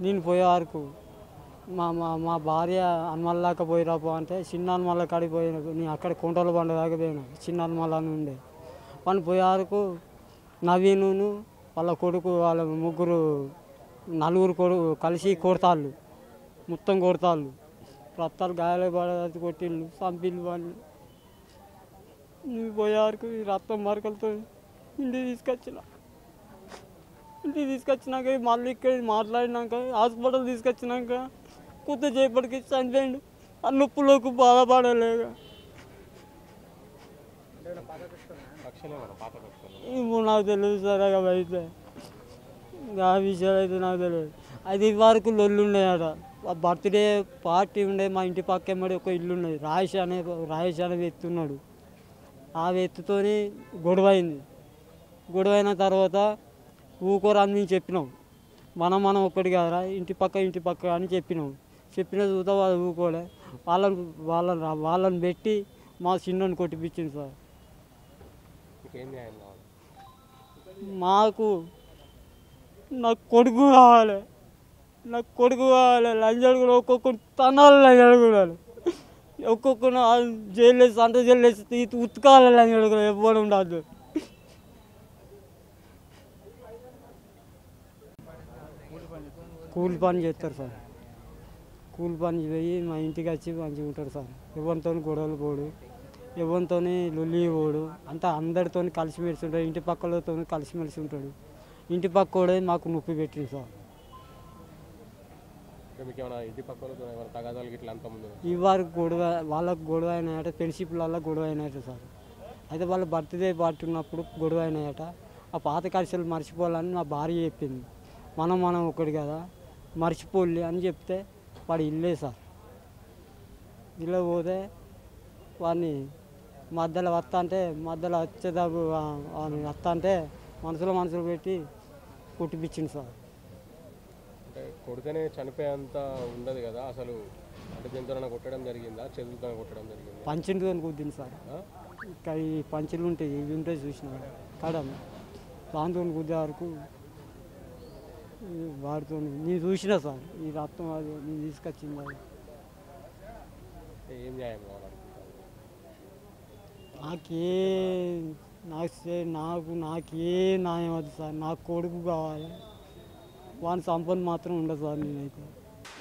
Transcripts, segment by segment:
నేను పోయే వరకు మా మా మా భార్య హనుమల్ దాకా పోయిరాపో అంటే చిన్న హనుమల్ల కాడికి పోయిన నేను అక్కడ కుంటల బండ దాకా పోయినా చిన్న హనుమల్ అని ఉండే వాళ్ళు పోయే వరకు నవీను వాళ్ళ కొడుకు వాళ్ళ ముగ్గురు నలుగురు కొడుకు కలిసి కొడతాళ్ళు మొత్తం కొడతాళ్ళు రక్తాలు గాయాలు పడేది కొట్టిళ్ళు చంపిళ్ళు వాళ్ళు నువ్వు పోయే వరకు ఈ రక్తం మరకలతో ఇంటికి తీసుకొచ్చినాక మళ్ళీ ఇక్కడ మాట్లాడినాక హాస్పిటల్ తీసుకొచ్చినాక కొత్త చేపటికి చనిపోయిండు ఆ నొప్పులోకి బాధపడలేక నాకు తెలియదు సార్ అవి అయితే ఆ విషయాలు అయితే నాకు తెలియదు అది వరకు లొల్లు ఉండేదట బర్త్డే పార్టీ ఉండే మా ఇంటి పక్కమ్మడి ఒక ఇల్లు ఉన్నది రాయేష్ అనే వ్యక్తి ఉన్నాడు ఆ వ్యక్తితోని గొడవ అయింది గొడవ అయిన తర్వాత ఊకోరని మేము చెప్పినాం మనం ఒక్కటి కాదురా ఇంటి పక్క అని చెప్పిన చూద్దా వాళ్ళు ఊకోలే వాళ్ళని పెట్టి మా చిన్నని కొట్టిపించింది సార్ మాకు నాకు కొడుకు కావాలి లంచాలు కూడా ఒక్కొక్క తనాలు లంచాలు కూడా ఒక్కొక్క జైలు వేసి అంత జైలు వేసి ఉతకాలి లంచాలు కూడా ఎవ్వరు ఉండదు కూలి పని చేస్తారు సార్ కూలి పని పోయి మా ఇంటికి వచ్చి మంచిగా ఉంటారు సార్ ఎవరితో గొడవలు పోడు ఎవరితో లొల్లి పోడు అంతా అందరితో కలిసిమెలిసి ఉంటాడు ఇంటి పక్కలతో కలిసిమెలిసి ఉంటాడు ఇంటి పక్క కూడా మాకు నొప్పి పెట్టింది సార్ ఈ వారికి గొడవ వాళ్ళకు గొడవ అయినాయట ఫ్రెండ్షిప్లలో గొడవ అయినాయట సార్ అయితే వాళ్ళ బర్త్డే పార్టీ ఉన్నప్పుడు గొడవ అయినాయట ఆ పాత కలిసిలు మర్చిపోవాలని నా భార్య చెప్పింది మనం ఒకటి కదా మర్చిపోలే అని చెప్తే వాడు ఇల్లే సార్ ఇల్లు పోతే వాడిని మధ్యలో వచ్చేదాకా వస్తా మనసులో పెట్టి కొట్టిపించింది సార్ అంటే కొడుకనే చనిపోయేంత ఉండదు కదా అసలు అంటే దీంతో కొట్టడం జరిగిందా చెదులతో కొట్టడం జరిగిందా పంచుతో కుద్దింది సార్ ఇక్కడ ఈ పంచులు ఉంటాయి ఇవి ఉంటాయి చూసిన కడం దాంతో కుద్దే వరకు వాడితో నేను చూసిన సార్ ఈ రక్తం అది నేను తీసుకొచ్చింది అది ఏం న్యాయం కావాలి నాకే న్యాయం అది సార్ నాకు కొడుకు కావాలి వాని సంపద మాత్రం ఉండదు సార్ నేనైతే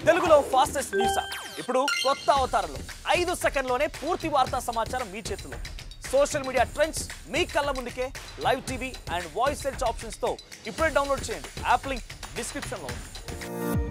తెలుగులో ఫాస్టెస్ట్ న్యూస్ ఇప్పుడు కొత్త అవతారంలో 5 సెకండ్లోనే పూర్తి వార్తా సమాచారం మీ చేతిలో సోషల్ మీడియా ట్రెండ్స్ మీ కళ్ళ ముందుకే live TV and voice search ఆప్షన్స్తో ఇప్పుడే డౌన్లోడ్ చేయండి యాప్ లింక్ డిస్క్రిప్షన్లో ఉంది